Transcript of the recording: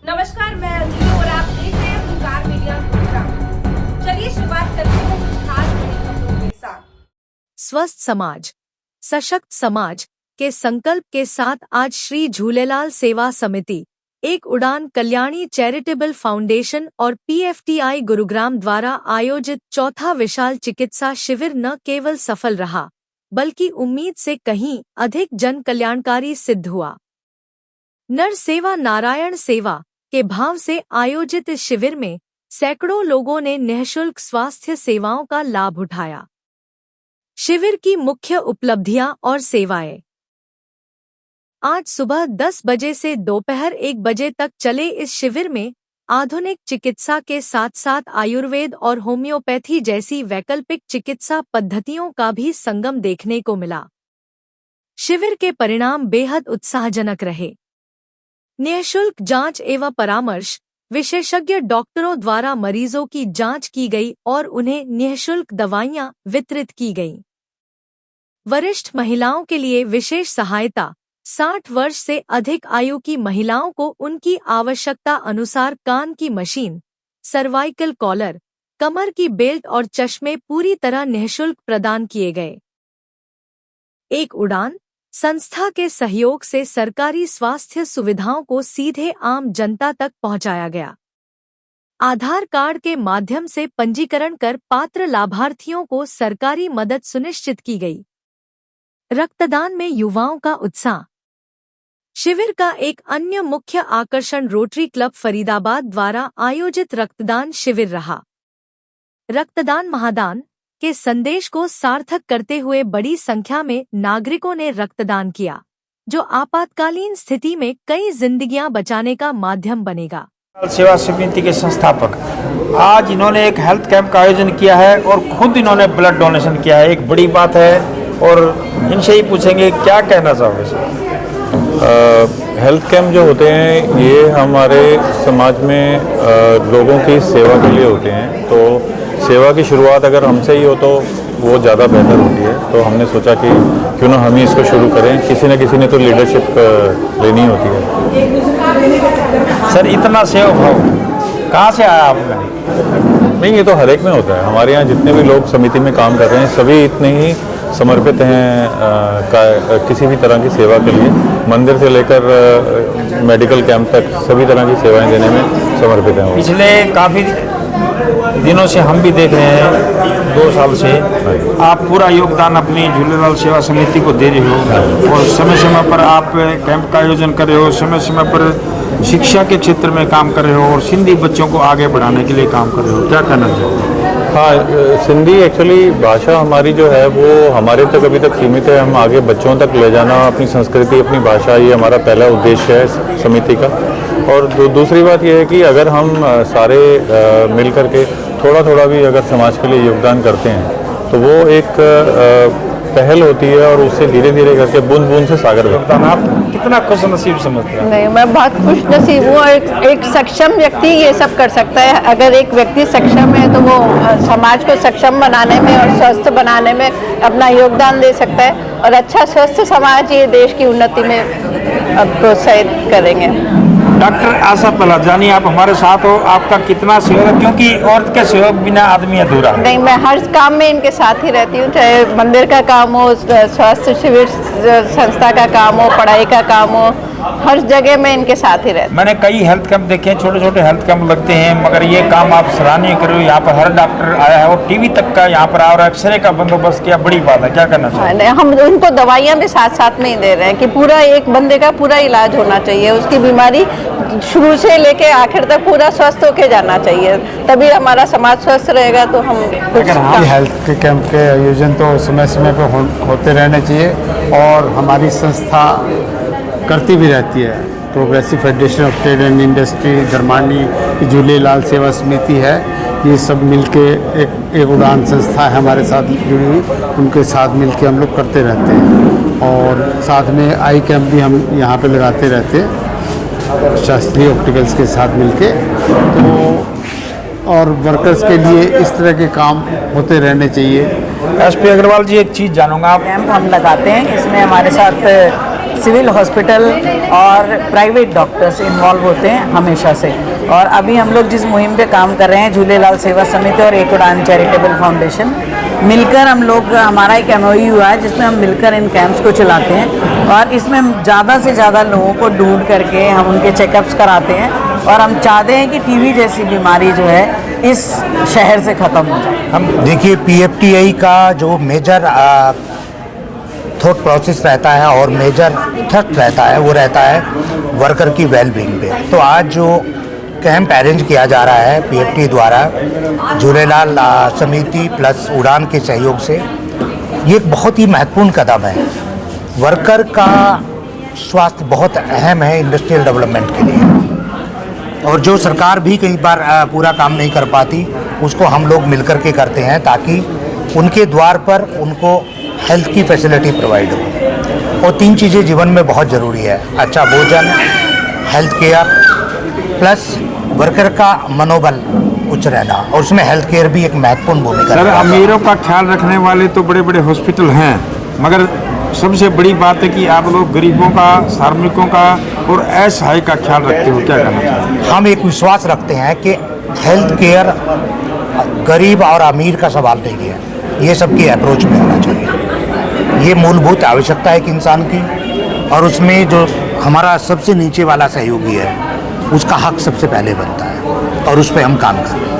नमस्कार, मैं अंजलि और आप देख रहे हैं हुंकार मीडिया गुरुग्राम। चलिए शुरुआत करते हैं कुछ खास बड़ी खबरों के साथ। स्वस्थ समाज सशक्त समाज के संकल्प के साथ आज श्री झूलेलाल सेवा समिति, एक उड़ान कल्याणी चैरिटेबल फाउंडेशन और PFTI गुरुग्राम द्वारा आयोजित चौथा विशाल चिकित्सा शिविर न केवल सफल रहा, बल्कि उम्मीद से कहीं अधिक जन कल्याणकारी सिद्ध हुआ। नर सेवा नारायण सेवा के भाव से आयोजित इस शिविर में सैकड़ों लोगों ने निःशुल्क स्वास्थ्य सेवाओं का लाभ उठाया। शिविर की मुख्य उपलब्धियां और सेवाएं। आज सुबह 10 बजे से दोपहर 1 बजे तक चले इस शिविर में आधुनिक चिकित्सा के साथ साथ आयुर्वेद और होम्योपैथी जैसी वैकल्पिक चिकित्सा पद्धतियों का भी संगम देखने को मिला। शिविर के परिणाम बेहद उत्साहजनक रहे। निःशुल्क जांच एवं परामर्श, विशेषज्ञ डॉक्टरों द्वारा मरीजों की जांच की गई और उन्हें निःशुल्क दवाइयां वितरित की गईं। वरिष्ठ महिलाओं के लिए विशेष सहायता, 60 वर्ष से अधिक आयु की महिलाओं को उनकी आवश्यकता अनुसार कान की मशीन, सर्वाइकल कॉलर, कमर की बेल्ट और चश्मे पूरी तरह निःशुल्क प्रदान किए गए। एक उड़ान संस्था के सहयोग से सरकारी स्वास्थ्य सुविधाओं को सीधे आम जनता तक पहुंचाया गया। आधार कार्ड के माध्यम से पंजीकरण कर पात्र लाभार्थियों को सरकारी मदद सुनिश्चित की गई। रक्तदान में युवाओं का उत्साह। शिविर का एक अन्य मुख्य आकर्षण रोटरी क्लब फरीदाबाद द्वारा आयोजित रक्तदान शिविर रहा। रक्तदान महादान के संदेश को सार्थक करते हुए बड़ी संख्या में नागरिकों ने रक्तदान किया, जो आपातकालीन स्थिति में कई जिंदगियां बचाने का माध्यम बनेगा। सेवा समिति के संस्थापक आज इन्होंने एक हेल्थ कैंप का आयोजन किया है और खुद इन्होंने ब्लड डोनेशन किया है, एक बड़ी बात है। और इनसे ही पूछेंगे क्या कहना चाहोगे सर। हेल्थ कैंप जो होते हैं ये हमारे समाज में लोगों की सेवा के लिए होते हैं, तो सेवा की शुरुआत अगर हमसे ही हो तो वो ज़्यादा बेहतर होती है। तो हमने सोचा कि क्यों ना हम ही इसको शुरू करें, किसी न किसी ने तो लीडरशिप लेनी होती है। सर इतना सेवा भाव कहाँ से आया आपका? नहीं, ये तो हर एक में होता है। हमारे यहाँ जितने भी लोग समिति में काम कर रहे हैं सभी इतने ही समर्पित हैं किसी भी तरह की सेवा के लिए, मंदिर से लेकर मेडिकल कैंप तक सभी तरह की सेवाएं देने में समर्पित हैं। पिछले काफ़ी दिनों से हम भी देख रहे हैं, 2 साल से आप पूरा योगदान अपनी झूलेलाल सेवा समिति को दे रहे हो और समय समय पर आप कैंप का आयोजन कर रहे हो, समय समय पर शिक्षा के क्षेत्र में काम कर रहे हो और सिंधी बच्चों को आगे बढ़ाने के लिए काम कर रहे हो। क्या कहना चाहिए? हाँ, सिंधी एक्चुअली भाषा हमारी जो है वो हमारे तक अभी तक सीमित है। हम आगे बच्चों तक ले जाना अपनी संस्कृति, अपनी भाषा, ये हमारा पहला उद्देश्य है समिति का। और दूसरी बात ये है कि अगर हम सारे मिल करके थोड़ा थोड़ा भी अगर समाज के लिए योगदान करते हैं तो वो एक पहल होती है और उससे धीरे धीरे करके बूंद बूंद से सागर बनता है। आप कितना खुश नसीब समझते हैं? नहीं, मैं बहुत खुश नसीब हूँ। एक सक्षम व्यक्ति ये सब कर सकता है। अगर एक व्यक्ति सक्षम है तो वो समाज को सक्षम बनाने में और स्वस्थ बनाने में अपना योगदान दे सकता है और अच्छा स्वस्थ समाज ये देश की उन्नति में प्रोत्साहित करेंगे। डॉक्टर आशा पहला जानी, आप हमारे साथ हो, आपका कितना सहयोग है, क्योंकि औरत के सहयोग बिना आदमी अधूरा। नहीं, मैं हर काम में इनके साथ ही रहती हूँ, चाहे मंदिर का काम हो, स्वास्थ्य शिविर संस्था का काम हो, पढ़ाई का काम हो, हर जगह में इनके साथ ही रहती हूँ। मैंने कई हेल्थ कैंप देखे हैं, छोटे छोटे हेल्थ कैंप लगते हैं, मगर ये काम आप सराहनीय कर रहे हो। यहाँ पर हर डॉक्टर आया है और टीवी तक का यहाँ पर और एक्सरे का बंदोबस्त किया, बड़ी बात है। क्या करना चाहिए? हम उनको दवाइयाँ भी साथ साथ में ही दे रहे हैं कि पूरा एक बंदे का पूरा इलाज होना चाहिए, उसकी बीमारी शुरू से लेके आखिर तक पूरा स्वस्थ होके जाना चाहिए, तभी हमारा समाज स्वस्थ रहेगा। तो हम हेल्थ के कैंप के आयोजन तो समय समय पर होते रहने चाहिए और हमारी संस्था करती भी रहती है। Progressive federation of trade and industry Dharmani Jhulelal सेवा समिति है, ये सब मिलके एक उड़ान संस्था है हमारे साथ जुड़ी हुई, उनके साथ मिलके हम लोग करते रहते हैं। और साथ में आई कैंप भी हम यहाँ पे लगाते रहते हैं शास्त्रीय ऑप्टिकल्स के साथ मिलके। तो और वर्कर्स के लिए इस तरह के काम होते रहने चाहिए। SP अग्रवाल जी, एक चीज़ जानूंगा, आप कैंप हम लगाते हैं, इसमें हमारे साथ सिविल हॉस्पिटल और प्राइवेट डॉक्टर्स इन्वॉल्व होते हैं हमेशा से। और अभी हम लोग जिस मुहिम पे काम कर रहे हैं, झूलेलाल सेवा समिति और एक उड़ान चैरिटेबल फाउंडेशन मिलकर हम लोग, हमारा एक MOU हुआ है जिसमें हम मिलकर इन कैंप्स को चलाते हैं और इसमें ज़्यादा से ज़्यादा लोगों को ढूंढ करके हम उनके चेकअप्स कराते हैं और हम चाहते हैं कि टीबी जैसी बीमारी जो है इस शहर से ख़त्म हो जाए। हम देखिए PFTI का जो मेजर थॉट प्रोसेस रहता है और मेजर थ्रस्ट रहता है वो रहता है वर्कर की वेलबींग पे। तो आज जो कैंप अरेंज किया जा रहा है PFTI द्वारा झूलेलाल समिति प्लस उड़ान के सहयोग से, ये एक बहुत ही महत्वपूर्ण कदम है। वर्कर का स्वास्थ्य बहुत अहम है इंडस्ट्रियल डेवलपमेंट के लिए, और जो सरकार भी कई बार पूरा काम नहीं कर पाती उसको हम लोग मिलकर के करते हैं ताकि उनके द्वार पर उनको हेल्थ की फैसिलिटी प्रोवाइड हो। और 3 चीज़ें जीवन में बहुत ज़रूरी है, अच्छा भोजन, हेल्थ केयर प्लस वर्कर का मनोबल उच्च रहना, और उसमें हेल्थ केयर भी एक महत्वपूर्ण भूमिका। सर, अमीरों का ख्याल रखने वाले तो बड़े बड़े हॉस्पिटल हैं, मगर सबसे बड़ी बात है कि आप लोग गरीबों का, श्रमिकों का और असहाय का ख्याल रखते हो, क्या कहना चाहते हैं? हम एक विश्वास रखते हैं कि हेल्थ केयर गरीब और अमीर का सवाल नहीं है, ये सबकी अप्रोच में होना चाहिए। ये मूलभूत आवश्यकता है एक इंसान की, और उसमें जो हमारा सबसे नीचे वाला सहयोगी है उसका हक सबसे पहले बनता है, और उस पर हम काम कर रहे हैं।